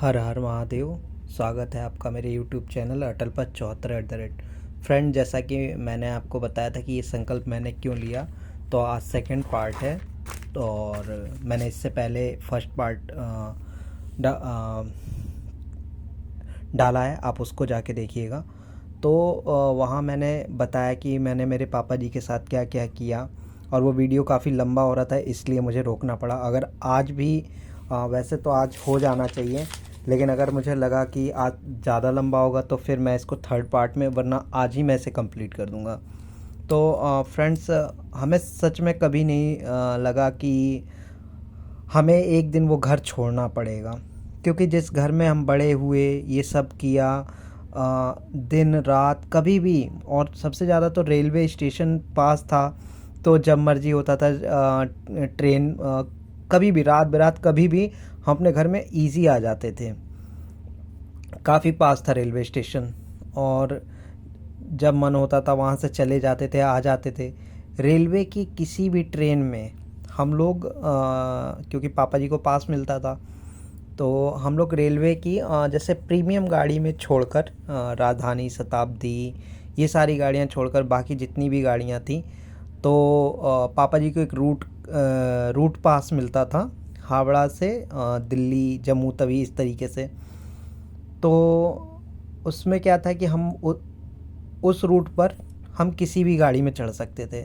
हर हर महादेव। स्वागत है आपका मेरे यूट्यूब चैनल अटल पथ 74 फ्रेंड। जैसा कि मैंने आपको बताया था कि ये संकल्प मैंने क्यों लिया, तो आज सेकंड पार्ट है। और मैंने इससे पहले फर्स्ट पार्ट डाला है, आप उसको जाके देखिएगा। तो वहाँ मैंने बताया कि मैंने मेरे पापा जी के साथ क्या क्या किया, और वो वीडियो काफ़ी लंबा हो रहा था, इसलिए मुझे रोकना पड़ा। अगर आज भी वैसे तो आज हो जाना चाहिए, लेकिन अगर मुझे लगा कि आज ज़्यादा लंबा होगा तो फिर मैं इसको थर्ड पार्ट में, वरना आज ही मैं इसे कंप्लीट कर दूँगा। तो फ्रेंड्स, हमें सच में कभी नहीं लगा कि हमें एक दिन वो घर छोड़ना पड़ेगा, क्योंकि जिस घर में हम बड़े हुए, ये सब किया, दिन रात कभी भी, और सबसे ज़्यादा तो रेलवे स्टेशन पास था, तो जब मर्जी होता था ट्रेन, कभी भी रात बेरात कभी भी हम अपने घर में इजी आ जाते थे। काफ़ी पास था रेलवे स्टेशन, और जब मन होता था वहाँ से चले जाते थे, आ जाते थे। रेलवे की किसी भी ट्रेन में हम लोग क्योंकि पापा जी को पास मिलता था, तो हम लोग रेलवे की जैसे प्रीमियम गाड़ी में छोड़कर, राजधानी, शताब्दी, ये सारी गाड़ियाँ छोड़कर बाकी जितनी भी गाड़ियाँ थी, तो पापा जी को एक रूट पास मिलता था, हावड़ा से दिल्ली, जम्मू तवी, इस तरीके से। तो उसमें क्या था कि हम उस रूट पर हम किसी भी गाड़ी में चढ़ सकते थे,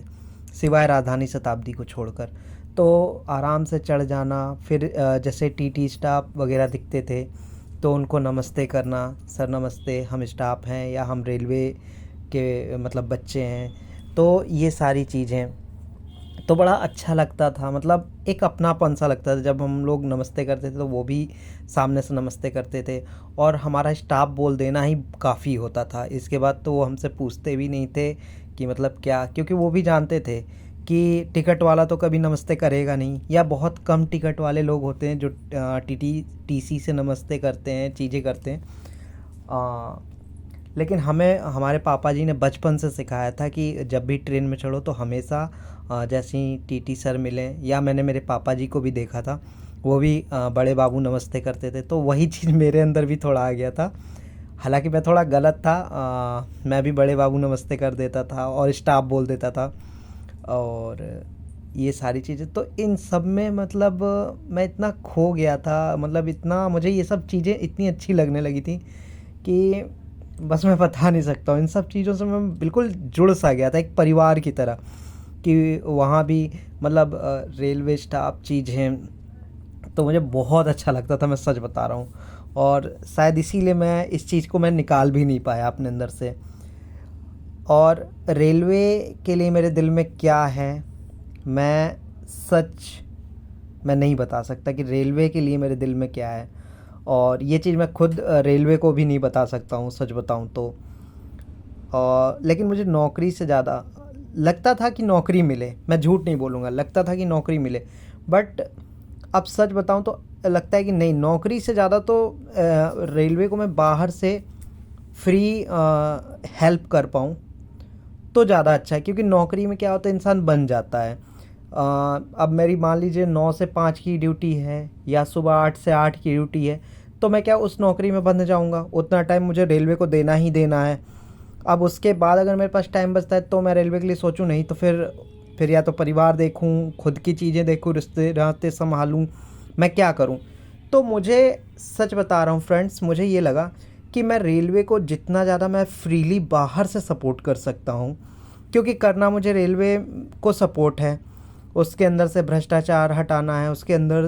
सिवाय राजधानी शताब्दी को छोड़कर। तो आराम से चढ़ जाना, फिर जैसे टीटी स्टाफ वगैरह दिखते थे तो उनको नमस्ते करना, सर नमस्ते, हम स्टाफ हैं या हम रेलवे के मतलब बच्चे हैं। तो ये सारी चीज़ें तो बड़ा अच्छा लगता था, मतलब एक अपनापन सा लगता था। जब हम लोग नमस्ते करते थे तो वो भी सामने से नमस्ते करते थे, और हमारा स्टाफ बोल देना ही काफ़ी होता था। इसके बाद तो वो हमसे पूछते भी नहीं थे कि मतलब क्या, क्योंकि वो भी जानते थे कि टिकट वाला तो कभी नमस्ते करेगा नहीं, या बहुत कम टिकट वाले लोग होते हैं जो टीसी से नमस्ते करते हैं, चीज़ें करते हैं। लेकिन हमें हमारे पापा जी ने बचपन से सिखाया था कि जब भी ट्रेन में चढ़ो तो हमेशा जैसे ही टीटी सर मिलें, या मैंने मेरे पापा जी को भी देखा था, वो भी बड़े बाबू नमस्ते करते थे, तो वही चीज़ मेरे अंदर भी थोड़ा आ गया था। हालांकि मैं थोड़ा गलत था, मैं भी बड़े बाबू नमस्ते कर देता था और स्टाफ बोल देता था, और ये सारी चीज़ें। तो इन सब में मतलब मैं इतना खो गया था, मतलब इतना मुझे ये सब चीज़ें इतनी अच्छी लगने लगी थी कि बस मैं बता नहीं सकता हूँ। इन सब चीज़ों से मैं बिल्कुल जुड़ सा गया था, एक परिवार की तरह, कि वहाँ भी मतलब रेलवे स्टाफ चीज़ें, तो मुझे बहुत अच्छा लगता था, मैं सच बता रहा हूँ। और शायद इसीलिए मैं इस चीज़ को मैं निकाल भी नहीं पाया अपने अंदर से। और रेलवे के लिए मेरे दिल में क्या है, मैं नहीं बता सकता कि रेलवे के लिए मेरे दिल में क्या है। और ये चीज़ मैं खुद रेलवे को भी नहीं बता सकता हूँ, सच बताऊँ तो। और लेकिन मुझे नौकरी से ज़्यादा लगता था कि नौकरी मिले, मैं झूठ नहीं बोलूँगा, लगता था कि नौकरी मिले। बट अब सच बताऊँ तो लगता है कि नहीं, नौकरी से ज़्यादा तो रेलवे को मैं बाहर से फ्री हेल्प कर पाऊँ तो ज़्यादा अच्छा है। क्योंकि नौकरी में क्या होता है, इंसान बन जाता है। अब मेरी मान लीजिए 9 से 5 की ड्यूटी है, या सुबह 8 से 8 की ड्यूटी है, तो मैं क्या उस नौकरी में बंध जाऊंगा? उतना टाइम मुझे रेलवे को देना ही देना है। अब उसके बाद अगर मेरे पास टाइम बचता है तो मैं रेलवे के लिए सोचूं नहीं, तो फिर या तो परिवार देखूं, खुद की चीज़ें देखूं, रिश्ते नाते संभालूं, मैं क्या करूं? तो मुझे, सच बता रहा हूं फ्रेंड्स, मुझे ये लगा कि मैं रेलवे को जितना ज़्यादा मैं फ्रीली बाहर से सपोर्ट कर सकता हूं, क्योंकि करना मुझे रेलवे को सपोर्ट है, उसके अंदर से भ्रष्टाचार हटाना है, उसके अंदर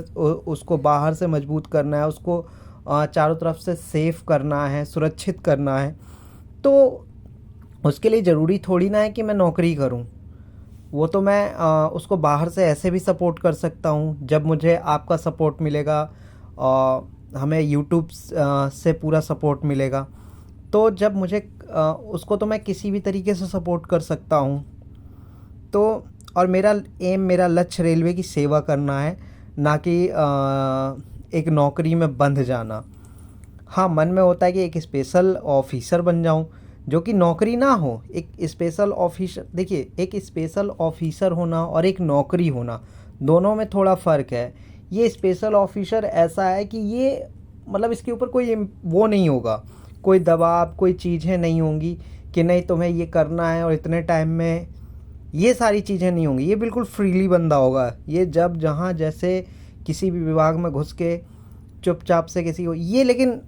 उसको बाहर से मजबूत करना है, उसको चारों तरफ से सेफ करना है, सुरक्षित करना है। तो उसके लिए ज़रूरी थोड़ी ना है कि मैं नौकरी करूं। वो तो मैं उसको बाहर से ऐसे भी सपोर्ट कर सकता हूं, जब मुझे आपका सपोर्ट मिलेगा, हमें यूट्यूब से पूरा सपोर्ट मिलेगा, तो जब मुझे उसको तो मैं किसी भी तरीके से सपोर्ट कर सकता हूं। तो और मेरा लक्ष्य रेलवे की सेवा करना है, ना कि एक नौकरी में बंध जाना। हाँ, मन में होता है कि एक स्पेशल ऑफिसर बन जाऊं, जो कि नौकरी ना हो, एक स्पेशल ऑफिसर। देखिए, एक स्पेशल ऑफिसर होना और एक नौकरी होना, दोनों में थोड़ा फ़र्क है। ये स्पेशल ऑफिसर ऐसा है कि ये मतलब इसके ऊपर कोई वो नहीं होगा, कोई दबाव, कोई चीज़ें नहीं होंगी कि नहीं तुम्हें ये करना है और इतने टाइम में, ये सारी चीज़ें नहीं होंगी। ये बिल्कुल फ्रीली बंदा होगा। ये जब जहाँ जैसे किसी भी विभाग में घुस के चुपचाप से किसी को ये, लेकिन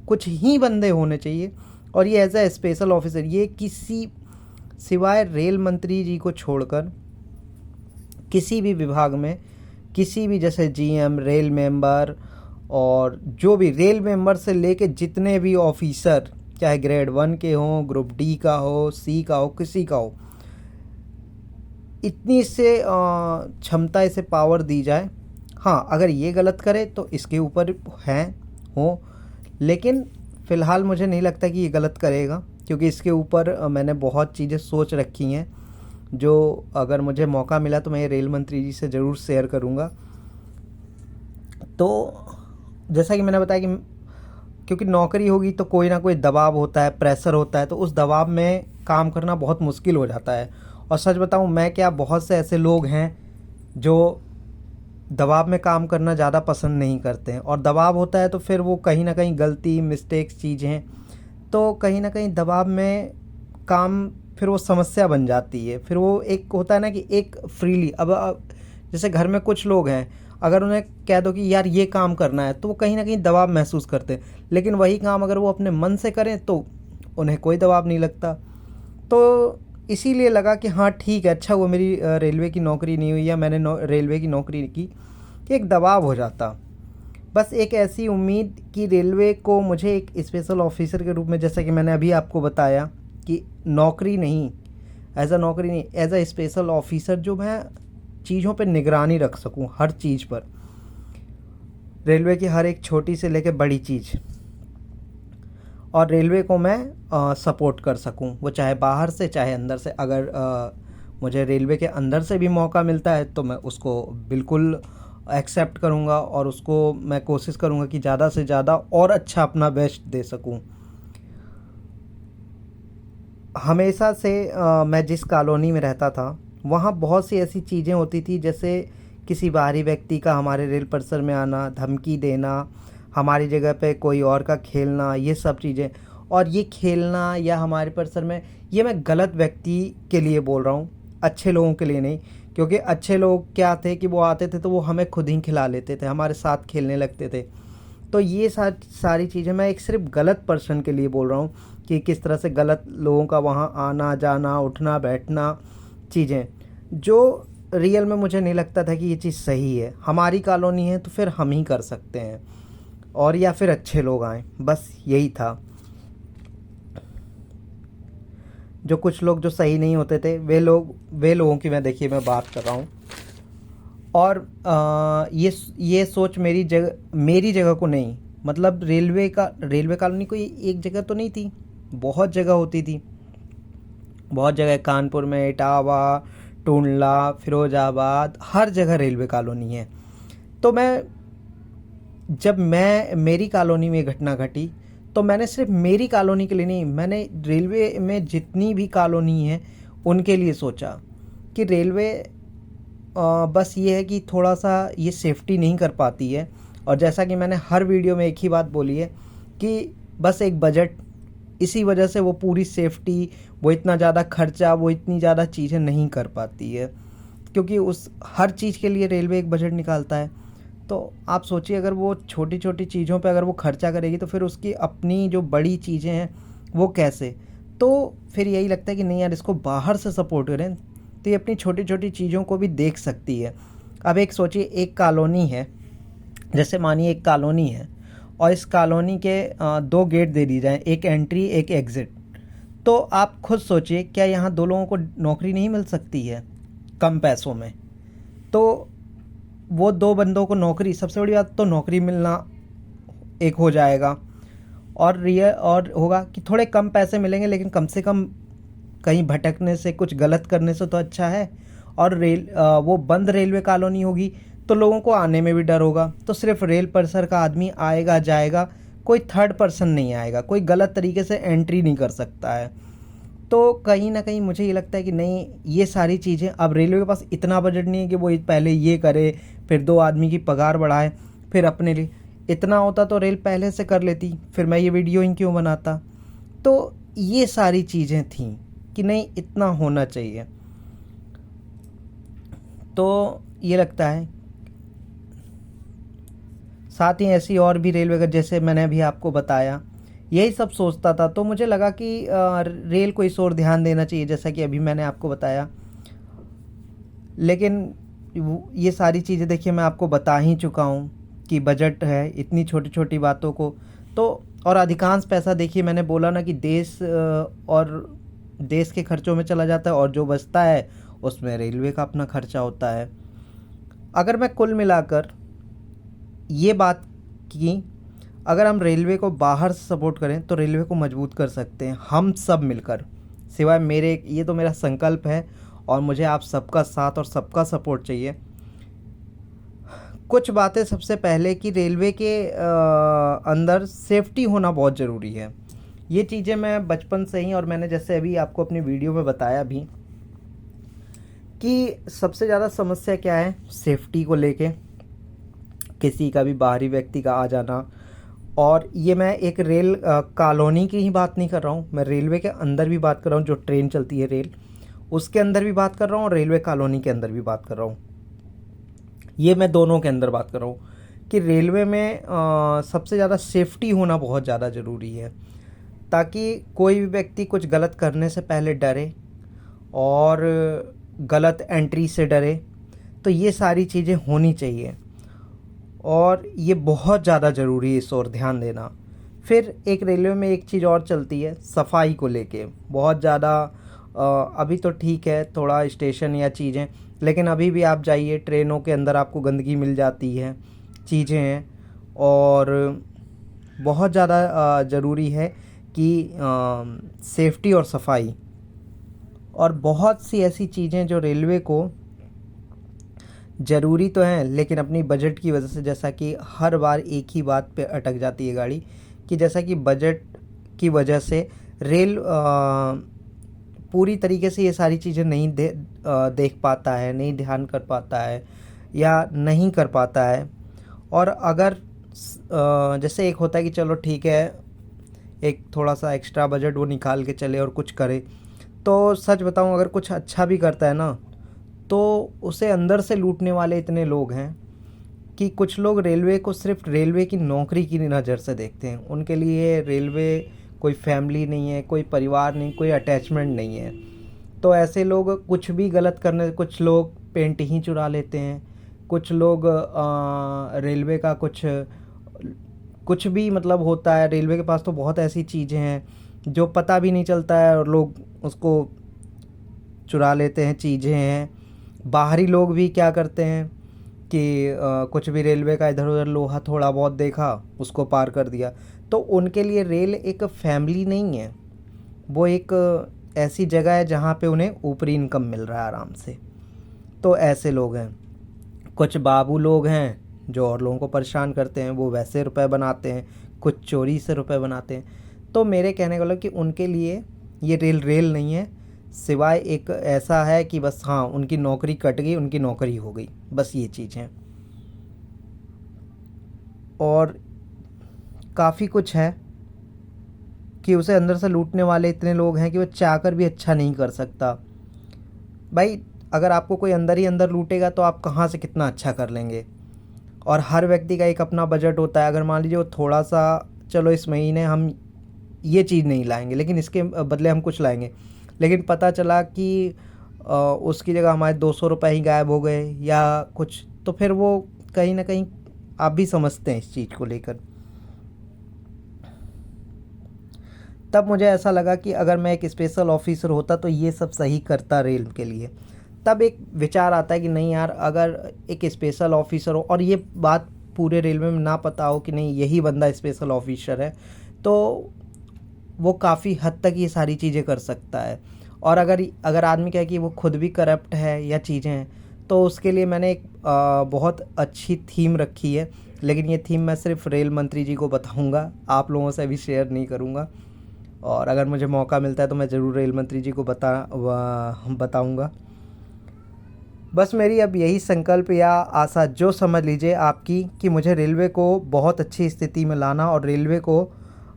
कुछ ही बंदे होने चाहिए। और ये एज ए स्पेशल ऑफिसर, ये किसी सिवाय रेल मंत्री जी को छोड़कर किसी भी विभाग में, किसी भी जैसे जीएम, रेल मेंबर, और जो भी रेल मेंबर से लेके जितने भी ऑफिसर, चाहे ग्रेड 1 के हों, ग्रुप डी का हो, सी का हो, किसी का हो, इतनी इससे क्षमता, इसे पावर दी जाए। हाँ, अगर ये गलत करे तो इसके ऊपर हैं हो, लेकिन फ़िलहाल मुझे नहीं लगता कि ये गलत करेगा, क्योंकि इसके ऊपर मैंने बहुत चीज़ें सोच रखी हैं, जो अगर मुझे मौका मिला तो मैं ये रेल मंत्री जी से ज़रूर शेयर करूँगा। तो जैसा कि मैंने बताया कि क्योंकि नौकरी होगी तो कोई ना कोई दबाव होता है, प्रेशर होता है, तो उस दबाव में काम करना बहुत मुश्किल हो जाता है। और सच बताऊं मैं क्या, बहुत से ऐसे लोग हैं जो दबाव में काम करना ज़्यादा पसंद नहीं करते हैं, और दबाव होता है तो फिर वो कहीं ना कहीं गलती, मिस्टेक्स, चीज़ें, तो कहीं ना कहीं दबाव में काम, फिर वो समस्या बन जाती है। फिर वो एक होता है ना कि एक फ्रीली, अब जैसे घर में कुछ लोग हैं, अगर उन्हें कह दो कि यार ये काम करना है, तो वो कहीं ना कहीं दबाव महसूस करते हैं, लेकिन वही काम अगर वो अपने मन से करें तो उन्हें कोई दबाव नहीं लगता। तो इसीलिए लगा कि हाँ ठीक है, अच्छा वो मेरी रेलवे की नौकरी नहीं हुई, या मैंने रेलवे की नौकरी की, कि एक दबाव हो जाता। बस एक ऐसी उम्मीद कि रेलवे को मुझे एक स्पेशल ऑफिसर के रूप में, जैसा कि मैंने अभी आपको बताया कि नौकरी नहीं, एज अ नौकरी नहीं, एज अ स्पेशल ऑफिसर, जो मैं चीज़ों पे निगरानी रख सकूं, हर चीज़ पर, रेलवे की हर एक छोटी से लेकर बड़ी चीज़, और रेलवे को मैं सपोर्ट कर सकूं, वो चाहे बाहर से चाहे अंदर से। अगर मुझे रेलवे के अंदर से भी मौका मिलता है तो मैं उसको बिल्कुल एक्सेप्ट करूंगा, और उसको मैं कोशिश करूंगा कि ज़्यादा से ज़्यादा और अच्छा अपना बेस्ट दे सकूं। हमेशा से मैं जिस कॉलोनी में रहता था वहाँ बहुत सी ऐसी चीज़ें होती थी, जैसे किसी बाहरी व्यक्ति का हमारे रेल परिसर में आना, धमकी देना, हमारी जगह पे कोई और का खेलना, ये सब चीज़ें। और ये खेलना या हमारे परिसर में, ये मैं गलत व्यक्ति के लिए बोल रहा हूँ, अच्छे लोगों के लिए नहीं। क्योंकि अच्छे लोग क्या थे कि वो आते थे तो वो हमें खुद ही खिला लेते थे, हमारे साथ खेलने लगते थे। तो ये सारी चीज़ें मैं एक सिर्फ गलत पर्सन के लिए बोल रहा हूँ, कि किस तरह से गलत लोगों का वहाँ आना जाना, उठना बैठना, चीज़ें जो रियल में मुझे नहीं लगता था कि ये चीज़ सही है। हमारी कॉलोनी है तो फिर हम ही कर सकते हैं, और या फिर अच्छे लोग आएँ, बस यही था। जो कुछ लोग जो सही नहीं होते थे, वे लोगों की मैं, देखिए मैं बात कर रहा हूँ। और ये सोच मेरी जगह को नहीं, मतलब रेलवे कॉलोनी कोई एक जगह तो नहीं थी, बहुत जगह होती थी, बहुत जगह, कानपुर में, इटावा, टुंडला, फिरोजाबाद, हर जगह रेलवे कॉलोनी है। तो जब मेरी कॉलोनी में घटना घटी, तो मैंने सिर्फ मेरी कॉलोनी के लिए नहीं, मैंने रेलवे में जितनी भी कॉलोनी है उनके लिए सोचा कि रेलवे बस ये है कि थोड़ा सा ये सेफ्टी नहीं कर पाती है। और जैसा कि मैंने हर वीडियो में एक ही बात बोली है कि बस एक बजट, इसी वजह से वो पूरी सेफ्टी, वो इतना ज़्यादा खर्चा, वो इतनी ज़्यादा चीज़ें नहीं कर पाती है, क्योंकि उस हर चीज़ के लिए रेलवे एक बजट निकालता है। तो आप सोचिए, अगर वो छोटी छोटी चीज़ों पे अगर वो खर्चा करेगी तो फिर उसकी अपनी जो बड़ी चीज़ें हैं वो कैसे। तो फिर यही लगता है कि नहीं यार, इसको बाहर से सपोर्ट करें तो ये अपनी छोटी छोटी चीज़ों को भी देख सकती है। अब एक सोचिए, एक कॉलोनी है, जैसे मानिए एक कॉलोनी है, और इस कॉलोनी के 2 गेट दे दी जाए, एक एंट्री एक एग्ज़िट। तो आप खुद सोचिए, क्या यहाँ 2 लोगों को नौकरी नहीं मिल सकती है कम पैसों में? तो वो 2 बंदों को नौकरी, सबसे बड़ी बात तो नौकरी मिलना एक हो जाएगा, और होगा कि थोड़े कम पैसे मिलेंगे, लेकिन कम से कम कहीं भटकने से, कुछ गलत करने से तो अच्छा है। और वो बंद रेलवे कॉलोनी होगी तो लोगों को आने में भी डर होगा, तो सिर्फ रेल परिसर का आदमी आएगा जाएगा, कोई थर्ड पर्सन नहीं आएगा, कोई गलत तरीके से एंट्री नहीं कर सकता है। तो कहीं ना कहीं मुझे ये लगता है कि नहीं, ये सारी चीज़ें, अब रेलवे के पास इतना बजट नहीं है कि वो पहले ये करे, फिर 2 आदमी की पगार बढ़ाए, फिर अपने लिए। इतना होता तो रेल पहले से कर लेती, फिर मैं ये वीडियो ही क्यों बनाता। तो ये सारी चीज़ें थीं कि नहीं इतना होना चाहिए। तो ये लगता है। साथ ही ऐसी और भी रेलवे का, जैसे मैंने अभी आपको बताया, यही सब सोचता था। तो मुझे लगा कि रेल को इस ओर ध्यान देना चाहिए, जैसा कि अभी मैंने आपको बताया। लेकिन ये सारी चीज़ें देखिए मैं आपको बता ही चुका हूँ कि बजट है, इतनी छोटी छोटी बातों को तो, और अधिकांश पैसा देखिए मैंने बोला ना कि और देश के खर्चों में चला जाता है, और जो बचता है उसमें रेलवे का अपना खर्चा होता है। अगर मैं कुल मिलाकर ये बात की, अगर हम रेलवे को बाहर से सपोर्ट करें तो रेलवे को मजबूत कर सकते हैं हम सब मिलकर। सिवाय मेरे, ये तो मेरा संकल्प है और मुझे आप सबका साथ और सबका सपोर्ट चाहिए। कुछ बातें, सबसे पहले कि रेलवे के अंदर सेफ्टी होना बहुत ज़रूरी है। ये चीज़ें मैं बचपन से ही, और मैंने जैसे अभी आपको अपनी वीडियो में बताया भी कि सबसे ज़्यादा समस्या क्या है सेफ्टी को लेके, किसी का भी बाहरी व्यक्ति का आ जाना। और ये मैं एक रेल कॉलोनी की ही बात नहीं कर रहा हूँ, मैं रेलवे के अंदर भी बात कर रहा हूँ। जो ट्रेन चलती है रेल, उसके अंदर भी बात कर रहा हूँ, और रेलवे कॉलोनी के अंदर भी बात कर रहा हूँ। ये मैं दोनों के अंदर बात कर रहा हूँ कि रेलवे में सबसे ज़्यादा सेफ्टी होना बहुत ज़्यादा ज़रूरी है, ताकि कोई भी व्यक्ति कुछ गलत करने से पहले डरे और गलत एंट्री से डरे। तो ये सारी चीज़ें होनी चाहिए, और ये बहुत ज़्यादा ज़रूरी है, इस ओर ध्यान देना। फिर एक रेलवे में एक चीज़ और चलती है सफाई को लेके, बहुत ज़्यादा। अभी तो ठीक है थोड़ा स्टेशन या चीज़ें, लेकिन अभी भी आप जाइए ट्रेनों के अंदर आपको गंदगी मिल जाती है, चीज़ें हैं। और बहुत ज़्यादा ज़रूरी है कि सेफ्टी और सफाई, और बहुत सी ऐसी चीज़ें जो रेलवे को ज़रूरी तो हैं, लेकिन अपनी बजट की वजह से, जैसा कि हर बार एक ही बात पे अटक जाती है गाड़ी, कि जैसा कि बजट की वजह से रेल पूरी तरीके से ये सारी चीज़ें नहीं देख पाता है, नहीं ध्यान कर पाता है या नहीं कर पाता है। और अगर जैसे एक होता है कि चलो ठीक है, एक थोड़ा सा एक्स्ट्रा बजट वो निकाल के चले और कुछ करे, तो सच बताऊं अगर कुछ अच्छा भी करता है ना, तो उसे अंदर से लूटने वाले इतने लोग हैं कि कुछ लोग रेलवे को सिर्फ रेलवे की नौकरी की नज़र से देखते हैं। उनके लिए रेलवे कोई फैमिली नहीं है, कोई परिवार नहीं, कोई अटैचमेंट नहीं है। तो ऐसे लोग कुछ भी गलत करने, कुछ लोग पेंट ही चुरा लेते हैं, कुछ लोग रेलवे का कुछ भी मतलब होता है। रेलवे के पास तो बहुत ऐसी चीज़ें हैं जो पता भी नहीं चलता है और लोग उसको चुरा लेते हैं, चीज़ें हैं। बाहरी लोग भी क्या करते हैं कि कुछ भी रेलवे का इधर उधर लोहा थोड़ा बहुत देखा, उसको पार कर दिया। तो उनके लिए रेल एक फैमिली नहीं है, वो एक ऐसी जगह है जहाँ पे उन्हें ऊपरी इनकम मिल रहा है आराम से। तो ऐसे लोग हैं। कुछ बाबू लोग हैं जो और लोगों को परेशान करते हैं, वो वैसे रुपए बनाते हैं, कुछ चोरी से रुपए बनाते हैं। तो मेरे कहने का मतलब कि उनके लिए ये रेल नहीं है, सिवाय एक ऐसा है कि बस हाँ उनकी नौकरी कट गई, उनकी नौकरी हो गई, बस ये चीज़ है। और काफ़ी कुछ है कि उसे अंदर से लूटने वाले इतने लोग हैं कि वो चाहकर भी अच्छा नहीं कर सकता। भाई अगर आपको कोई अंदर ही अंदर लूटेगा तो आप कहाँ से कितना अच्छा कर लेंगे। और हर व्यक्ति का एक अपना बजट होता है। अगर मान लीजिए वो थोड़ा सा, चलो इस महीने हम ये चीज़ नहीं लाएंगे लेकिन इसके बदले हम कुछ लाएंगे, लेकिन पता चला कि उसकी जगह हमारे 200 रुपये ही गायब हो गए या कुछ, तो फिर वो कहीं ना कहीं आप भी समझते हैं इस चीज़ को लेकर। तब मुझे ऐसा लगा कि अगर मैं एक स्पेशल ऑफिसर होता तो ये सब सही करता रेल के लिए। तब एक विचार आता है कि नहीं यार, अगर एक स्पेशल ऑफिसर हो और ये बात पूरे रेलवे में ना पता हो कि नहीं यही बंदा स्पेशल ऑफिसर है, तो वो काफ़ी हद तक ये सारी चीज़ें कर सकता है। और अगर आदमी कहे कि वो खुद भी करप्ट है या चीज़ें हैं, तो उसके लिए मैंने एक बहुत अच्छी थीम रखी है। लेकिन ये थीम मैं सिर्फ रेल मंत्री जी को बताऊंगा, आप लोगों से भी शेयर नहीं करूंगा। और अगर मुझे मौका मिलता है तो मैं ज़रूर रेल मंत्री जी को बताऊंगा। बस मेरी अब यही संकल्प या आशा जो समझ लीजिए आपकी, कि मुझे रेलवे को बहुत अच्छी स्थिति में लाना और रेलवे को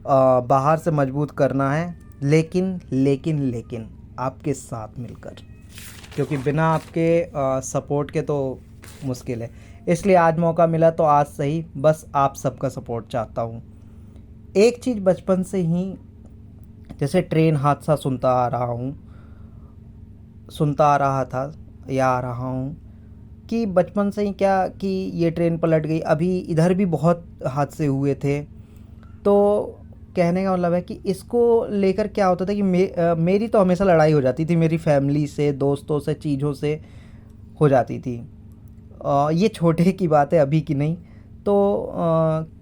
बाहर से मजबूत करना है, लेकिन लेकिन लेकिन आपके साथ मिलकर, क्योंकि बिना आपके सपोर्ट के तो मुश्किल है। इसलिए आज मौका मिला तो आज सही, बस आप सबका सपोर्ट चाहता हूँ। एक चीज़ बचपन से ही, जैसे ट्रेन हादसा सुनता आ रहा था या आ रहा हूँ, कि बचपन से ही क्या कि ये ट्रेन पलट गई, अभी इधर भी बहुत हादसे हुए थे। तो कहने का मतलब है कि इसको लेकर क्या होता था कि मेरी तो हमेशा लड़ाई हो जाती थी, मेरी फैमिली से, दोस्तों से, चीज़ों से हो जाती थी। ये छोटे की बात है, अभी की नहीं। तो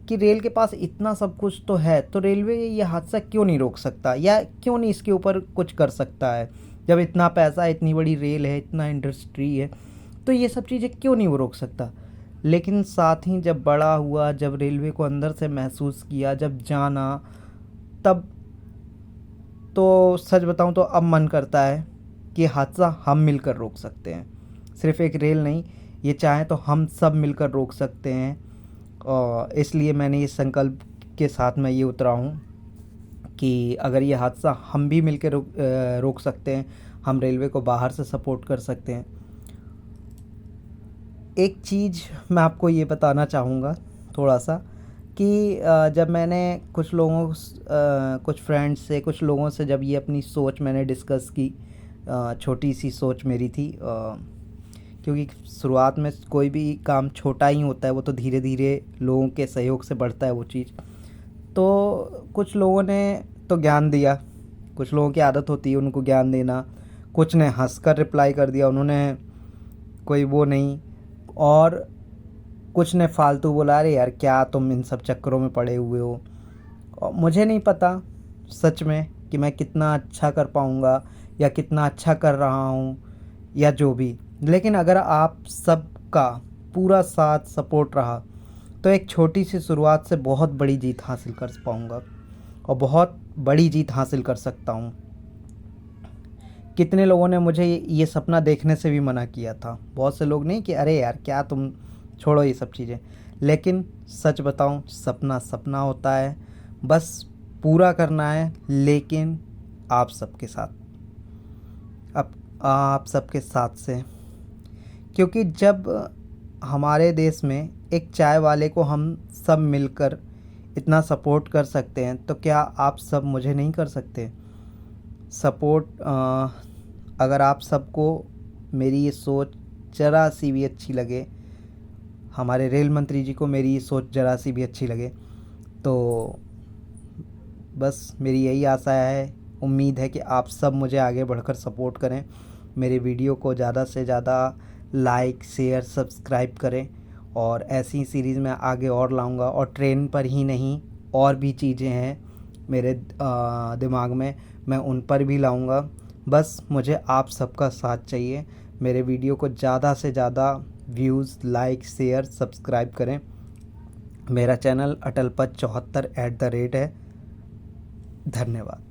कि रेल के पास इतना सब कुछ तो है, तो रेलवे ये हादसा क्यों नहीं रोक सकता, या क्यों नहीं इसके ऊपर कुछ कर सकता है। जब इतना पैसा है, इतनी बड़ी रेल है, इतना इंडस्ट्री है, तो ये सब चीज़ें क्यों नहीं वो रोक सकता। लेकिन साथ ही जब बड़ा हुआ, जब रेलवे को अंदर से महसूस किया, जब जाना, तब तो सच बताऊं तो अब मन करता है कि हादसा हम मिलकर रोक सकते हैं। सिर्फ एक रेल नहीं, ये चाहे तो हम सब मिलकर रोक सकते हैं। और इसलिए मैंने इस संकल्प के साथ मैं ये उतरा हूँ कि अगर ये हादसा हम भी मिलकर रोक सकते हैं, हम रेलवे को बाहर से सपोर्ट कर सकते हैं। एक चीज़ मैं आपको ये बताना चाहूँगा थोड़ा सा, कि जब मैंने कुछ फ्रेंड्स से, कुछ लोगों से जब ये अपनी सोच मैंने डिस्कस की, छोटी सी सोच मेरी थी, क्योंकि शुरुआत में कोई भी काम छोटा ही होता है, वो तो धीरे धीरे लोगों के सहयोग से बढ़ता है वो चीज़। तो कुछ लोगों ने तो ज्ञान दिया, कुछ लोगों की आदत होती है उनको ज्ञान देना, कुछ ने हंसकर रिप्लाई कर दिया, उन्होंने कोई वो नहीं, और कुछ ने फालतू बोला, अरे यार क्या तुम इन सब चक्करों में पड़े हुए हो। और मुझे नहीं पता सच में कि मैं कितना अच्छा कर पाऊँगा या कितना अच्छा कर रहा हूँ या जो भी, लेकिन अगर आप सबका पूरा साथ सपोर्ट रहा तो एक छोटी सी शुरुआत से बहुत बड़ी जीत हासिल कर पाऊँगा और बहुत बड़ी जीत हासिल कर सकता हूँ। कितने लोगों ने मुझे ये सपना देखने से भी मना किया था, बहुत से लोग, नहीं कि अरे यार क्या तुम छोड़ो ये सब चीज़ें, लेकिन सच बताऊं, सपना सपना होता है, बस पूरा करना है, लेकिन आप सबके साथ, अब आप सबके साथ से। क्योंकि जब हमारे देश में एक चाय वाले को हम सब मिलकर इतना सपोर्ट कर सकते हैं, तो क्या आप सब मुझे नहीं कर सकते सपोर्ट। अगर आप सबको मेरी ये सोच ज़रा सी भी अच्छी लगे, हमारे रेल मंत्री जी को मेरी ये सोच ज़रा सी भी अच्छी लगे, तो बस मेरी यही आशा है, उम्मीद है कि आप सब मुझे आगे बढ़कर सपोर्ट करें, मेरे वीडियो को ज़्यादा से ज़्यादा लाइक, शेयर, सब्सक्राइब करें, और ऐसी सीरीज़ मैं आगे और लाऊंगा। और ट्रेन पर ही नहीं, और भी चीज़ें हैं मेरे दिमाग में, मैं उन पर भी लाऊंगा। बस मुझे आप सबका साथ चाहिए। मेरे वीडियो को ज़्यादा से ज़्यादा व्यूज़, लाइक, शेयर, सब्सक्राइब करें। मेरा चैनल अटलपथ 74 @ है। धन्यवाद।